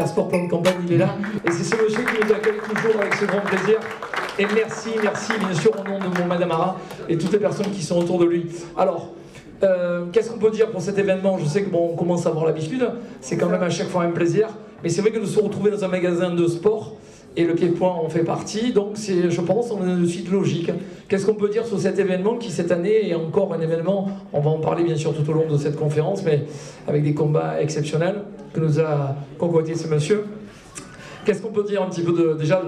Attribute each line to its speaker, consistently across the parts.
Speaker 1: Intersport Plan de Campagne, il est là. Et c'est ce monsieur qui nous accueille toujours avec ce grand plaisir. Et merci, bien sûr, au nom de mon Madame Amara et toutes les personnes qui sont autour de lui. Alors, qu'est-ce qu'on peut dire pour cet événement? Je sais que bon, on commence à avoir l'habitude, c'est quand même à chaque fois un plaisir. Mais c'est vrai que de se retrouver dans un magasin de sport, et le pied-point en fait partie, donc c'est, je pense, on est de suite logique. Qu'est-ce qu'on peut dire sur cet événement qui, cette année, est encore un événement, on va en parler bien sûr tout au long de cette conférence, mais avec des combats exceptionnels que nous a concocté ce monsieur. Qu'est-ce qu'on peut dire un petit peu de, déjà,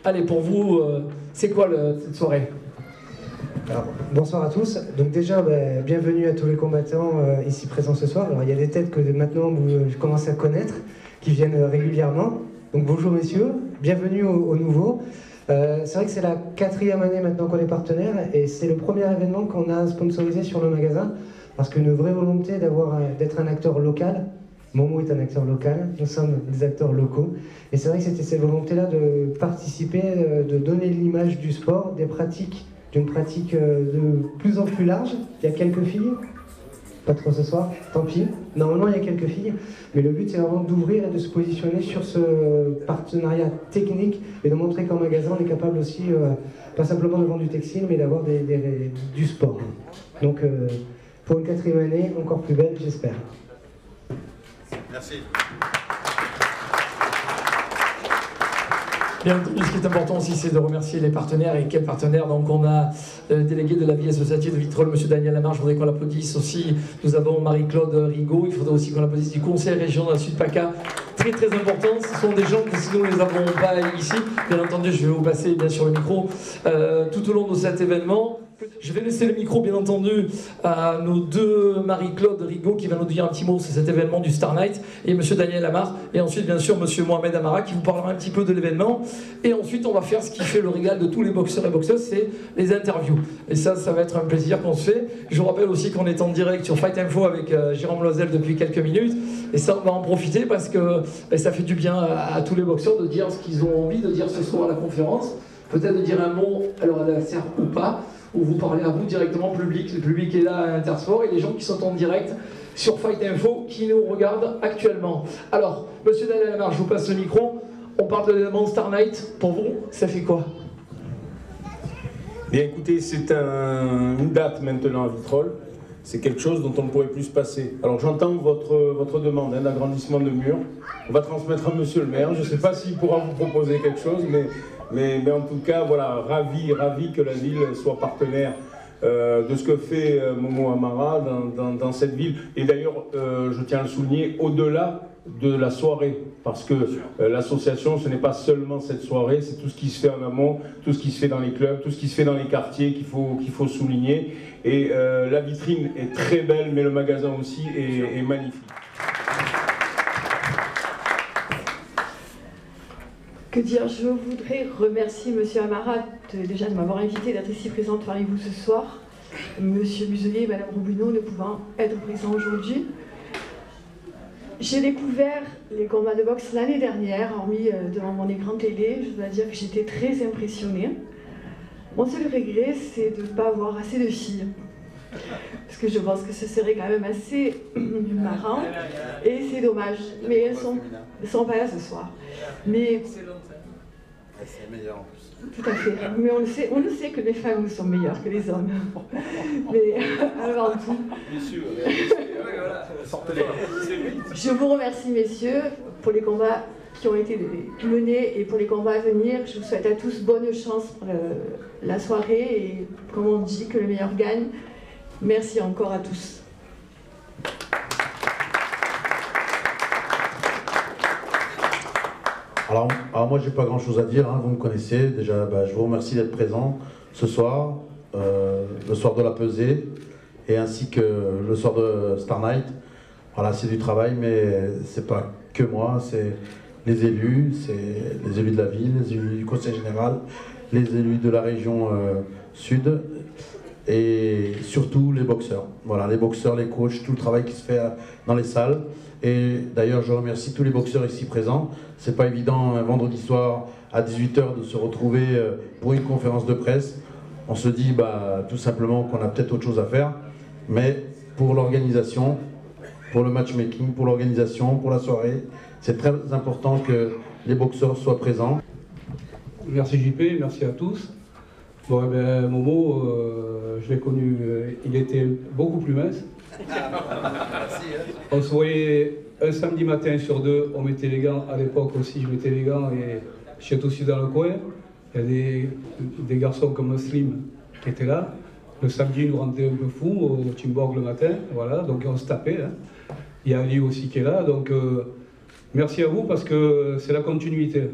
Speaker 1: allez, pour vous, c'est quoi cette soirée?
Speaker 2: Alors, bonsoir à tous. Donc déjà, bienvenue à tous les combattants ici présents ce soir. Alors il y a des têtes que maintenant je commence à connaître, qui viennent régulièrement. Donc bonjour messieurs, bienvenue aux nouveaux. C'est vrai que c'est la 4e année maintenant qu'on est partenaire et c'est le premier événement qu'on a sponsorisé sur le magasin parce qu'une vraie volonté d'être un acteur local. Momo est un acteur local, nous sommes des acteurs locaux. Et c'est vrai que c'était cette volonté-là de participer, de donner l'image du sport, des pratiques, d'une pratique de plus en plus large. Il y a quelques filles, pas trop ce soir, tant pis. Normalement, il y a quelques filles, mais le but, c'est vraiment d'ouvrir et de se positionner sur ce partenariat technique et de montrer qu'en magasin, on est capable aussi, pas simplement de vendre du textile, mais d'avoir du sport. Donc, pour une 4e année, encore plus belle, j'espère.
Speaker 3: Merci.
Speaker 1: Bien entendu, ce qui est important aussi, c'est de remercier les partenaires. Et quels partenaires? Donc, on a le délégué de la vie associative de Vitrolles, M. Daniel Lamarche. Je voudrais qu'on l'applaudisse aussi. Nous avons Marie-Claude Rigaud. Il faudrait aussi qu'on l'applaudisse du Conseil régional Sud-PACA. Très, très important. Ce sont des gens que si nous ne les avons pas ici, bien entendu, je vais vous passer bien sûr le micro tout au long de cet événement. Je vais laisser le micro, bien entendu, à nos deux Marie-Claude Rigaud qui va nous dire un petit mot sur cet événement du Star Night et M. Daniel Amar. Et ensuite, bien sûr, M. Mohamed Amara qui vous parlera un petit peu de l'événement. Et ensuite, on va faire ce qui fait le régal de tous les boxeurs et boxeuses, c'est les interviews. Et ça va être un plaisir qu'on se fait. Je vous rappelle aussi qu'on est en direct sur Fight Info avec Jérôme Loisel depuis quelques minutes. Et ça, on va en profiter parce que ça fait du bien à tous les boxeurs de dire ce qu'ils ont envie de dire ce soir à la conférence. Peut-être de dire un mot, alors à la serre ou pas, où vous parlez à vous directement public. Le public est là à Intersport et les gens qui sont en direct sur Fight Info qui nous regardent actuellement. Alors, monsieur Daniel Lamar, je vous passe le micro. On parle de l'événement Star Night. Pour vous, ça fait quoi?
Speaker 4: Bien écoutez, c'est une date maintenant à Vitrolles. C'est quelque chose dont on ne pourrait plus se passer. Alors j'entends votre demande d'agrandissement de murs. On va transmettre à monsieur le maire. Je ne sais pas s'il pourra vous proposer quelque chose, mais en tout cas, voilà, ravi que la ville soit partenaire de ce que fait Momo Amara dans cette ville. Et d'ailleurs, je tiens à le souligner, au-delà de la soirée, parce que l'association, ce n'est pas seulement cette soirée, c'est tout ce qui se fait en amont, tout ce qui se fait dans les clubs, tout ce qui se fait dans les quartiers qu'il faut souligner. Et la vitrine est très belle, mais le magasin aussi est magnifique.
Speaker 5: Que dire? Je voudrais remercier M. Amara déjà de m'avoir invité d'être ici présente parmi vous ce soir. M. Muselier et Mme Robineau ne pouvant être présents aujourd'hui. J'ai découvert les combats de boxe l'année dernière, hormis devant mon écran télé. Je dois dire que j'étais très impressionnée. Mon seul regret, c'est de ne pas avoir assez de filles. Parce que je pense que ce serait quand même assez marrant. Et c'est dommage. Mais elles sont pas là ce soir. Mais
Speaker 3: c'est meilleur en plus.
Speaker 5: tout à fait. Mais on le sait que les femmes sont meilleures que les hommes. Mais avant tout.
Speaker 3: Bien sûr.
Speaker 5: Je vous remercie, messieurs, pour les combats qui ont été menés et pour les combats à venir. Je vous souhaite à tous bonne chance pour la soirée et, comme on dit, que le meilleur gagne. Merci encore à tous.
Speaker 6: Alors moi, j'ai pas grand-chose à dire, hein, vous me connaissez. Déjà, je vous remercie d'être présent ce soir, le soir de la pesée, et ainsi que le soir de Star Night. Voilà, c'est du travail, mais c'est pas que moi, c'est les élus de la ville, les élus du conseil général, les élus de la région sud, et surtout les boxeurs. Voilà, les boxeurs, les coachs, tout le travail qui se fait dans les salles. Et d'ailleurs, je remercie tous les boxeurs ici présents. C'est pas évident un vendredi soir à 18 h de se retrouver pour une conférence de presse. On se dit tout simplement qu'on a peut-être autre chose à faire, mais pour l'organisation, pour le matchmaking, pour l'organisation, pour la soirée, c'est très important que les boxeurs soient présents.
Speaker 7: Merci JP, merci à tous. Bon, eh bien, Momo, je l'ai connu, il était beaucoup plus mince. On se voyait un samedi matin sur deux, on mettait les gants. À l'époque aussi, je mettais les gants et j'étais aussi dans le coin. Il y a des garçons comme Slim qui étaient là. Le samedi, ils nous rendaient un peu fous au Timborg le matin. Voilà, donc on se tapait. Hein. Il y a Ali aussi qui est là. Donc merci à vous parce que c'est la continuité.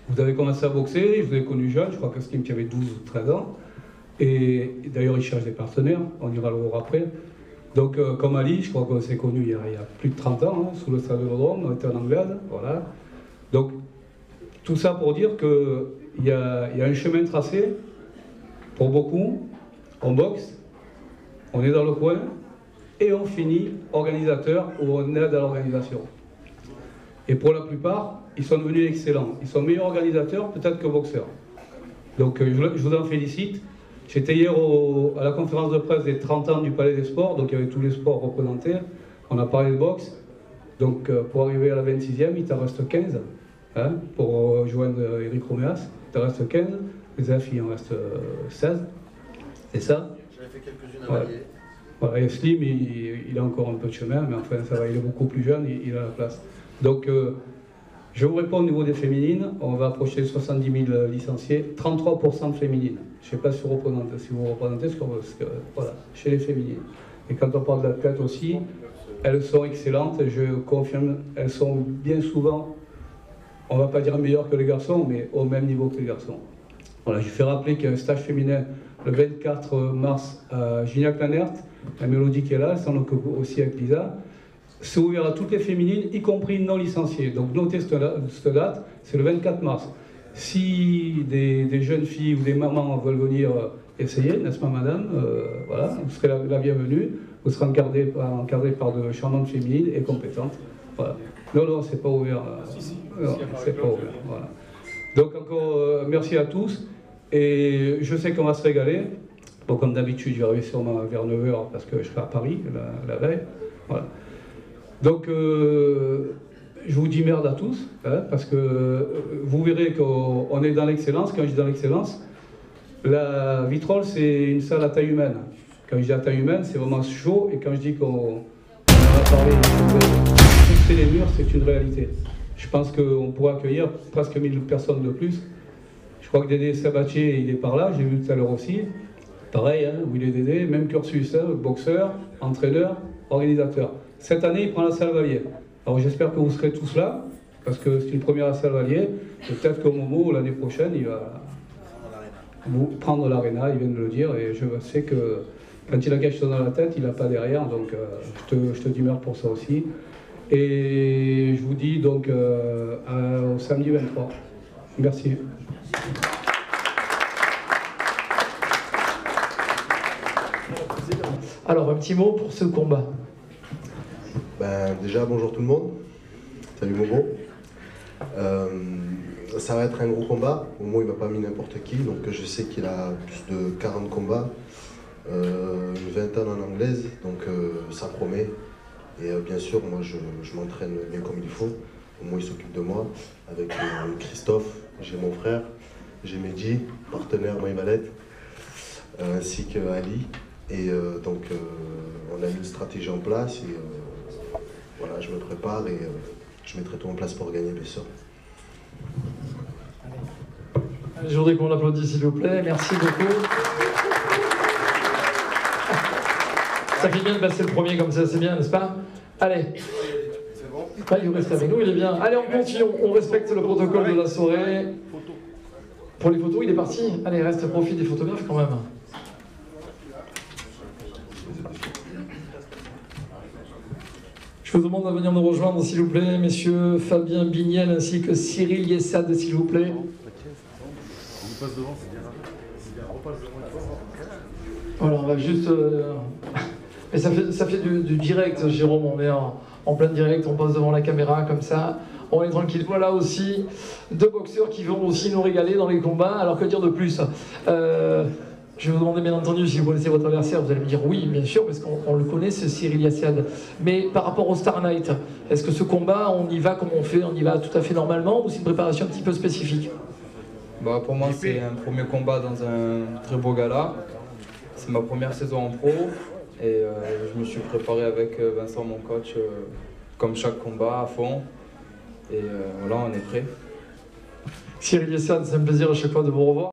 Speaker 7: Vous avez commencé à boxer, je vous ai connu jeune, je crois que Slim qui avait 12 ou 13 ans. Et d'ailleurs, il cherche des partenaires, on ira le voir après. Donc, comme Ali, je crois qu'on s'est connus il y a plus de 30 ans, hein, sous le stade de Vélodrome, on était en Anglade, voilà. Donc, tout ça pour dire qu'il y a un chemin tracé, pour beaucoup, on boxe, on est dans le coin, et on finit organisateur ou on aide à l'organisation. Et pour la plupart, ils sont devenus excellents. Ils sont meilleurs organisateurs peut-être que boxeurs. Donc, je vous en félicite. J'étais hier à la conférence de presse des 30 ans du Palais des Sports, donc il y avait tous les sports représentés. On a parlé de boxe. Donc pour arriver à la 26e, il t'en reste 15. Hein, pour rejoindre Eric Roméas, il t'en reste 15. Les AF, il en reste 16. C'est ça?
Speaker 3: J'avais fait quelques-unes à
Speaker 7: Ouais.
Speaker 3: Vallier.
Speaker 7: Voilà, et Slim, il a encore un peu de chemin, mais enfin ça va, il est beaucoup plus jeune, il a la place. Donc je vous réponds au niveau des féminines, on va approcher 70 000 licenciés, 33% de féminines. Je ne sais pas si vous représentez ce que voilà, chez les féminines. Et quand on parle d'athlètes aussi, elles sont excellentes, je confirme, elles sont bien souvent, on ne va pas dire meilleures que les garçons, mais au même niveau que les garçons. Voilà, je fais rappeler qu'il y a un stage féminin le 24 mars à Gignac-Lanert, la Mélodie qui est là, elle s'en occupe aussi avec Lisa. C'est ouvert à toutes les féminines, y compris non licenciées. Donc notez cette date, c'est le 24 mars. Si des jeunes filles ou des mamans veulent venir essayer, n'est-ce pas madame, voilà, vous serez la bienvenue, vous serez encadré par de charmantes féminines et compétentes. Voilà. Non, c'est pas ouvert. Non, c'est pas ouvert. Voilà. Donc encore merci à tous, et je sais qu'on va se régaler. Bon, comme d'habitude, je vais arriver sûrement vers 9h parce que je serai à Paris la veille. Voilà. Donc, je vous dis merde à tous, hein, parce que vous verrez qu'on est dans l'excellence. Quand je dis dans l'excellence, la Vitrolles, c'est une salle à taille humaine. Quand je dis à taille humaine, c'est vraiment chaud, et quand je dis qu'on a parlé de pousser les murs, c'est une réalité. Je pense qu'on pourra accueillir presque 1000 personnes de plus. Je crois que Dédé Sabatier, il est par là, j'ai vu tout à l'heure aussi. Pareil, hein, où il est Dédé, même cursus, hein, boxeur, entraîneur, organisateur. Cette année, il prend la salle Vallier. Alors j'espère que vous serez tous là, parce que c'est une première à salle Vallier. Peut-être que Momo, l'année prochaine, il va vous prendre l'aréna, il vient de le dire, et je sais que quand il a quelque chose dans la tête, il n'a pas derrière, donc je te dis merde pour ça aussi. Et je vous dis donc au samedi 23. Merci.
Speaker 1: Alors, un petit mot pour ce combat.
Speaker 8: Ben, déjà, bonjour tout le monde. Salut Momo. Ça va être un gros combat. Momo, il ne m'a pas mis n'importe qui, donc je sais qu'il a plus de 40 combats, une vingtaine en anglaise, donc ça promet. Et bien sûr, moi, je m'entraîne bien comme il faut. Momo, il s'occupe de moi. Avec Christophe, j'ai mon frère, j'ai Mehdi, partenaire Maïvalette, ainsi que Ali. Et donc, on a mis une stratégie en place. Et, voilà, je me prépare et je mettrai tout en place pour gagner, bien sûr.
Speaker 1: Je voudrais qu'on l'applaudisse, s'il vous plaît. Merci beaucoup. Ça fait bien de passer le premier comme ça, c'est bien, n'est-ce pas? Allez.
Speaker 3: C'est bon?
Speaker 1: Il reste avec nous, il est bien. Allez, on continue, on respecte le protocole de la soirée. Pour les photos, il est parti. Allez, reste, profite des photographes quand même. Je vous demande de venir nous rejoindre, s'il vous plaît, messieurs Fabien Bignel ainsi que Cyril Yessad, s'il vous plaît. Voilà, on va juste... Mais ça fait du direct, Jérôme, on est en plein direct, on passe devant la caméra comme ça, on est tranquille. Voilà aussi deux boxeurs qui vont aussi nous régaler dans les combats, alors que dire de plus Je vais vous demander bien entendu si vous connaissez votre adversaire, vous allez me dire oui, bien sûr, parce qu'on le connaît, c'est Cyril Yassiad. Mais par rapport au Star Night, est-ce que ce combat, on y va comme on fait, on y va tout à fait normalement, ou c'est une préparation un petit peu spécifique?
Speaker 9: Bah, pour moi, c'est un premier combat dans un très beau gala. C'est ma première saison en pro et je me suis préparé avec Vincent, mon coach, comme chaque combat à fond. Et voilà, on est prêt.
Speaker 1: Cyril Yassiad, c'est un plaisir à chaque fois de vous revoir.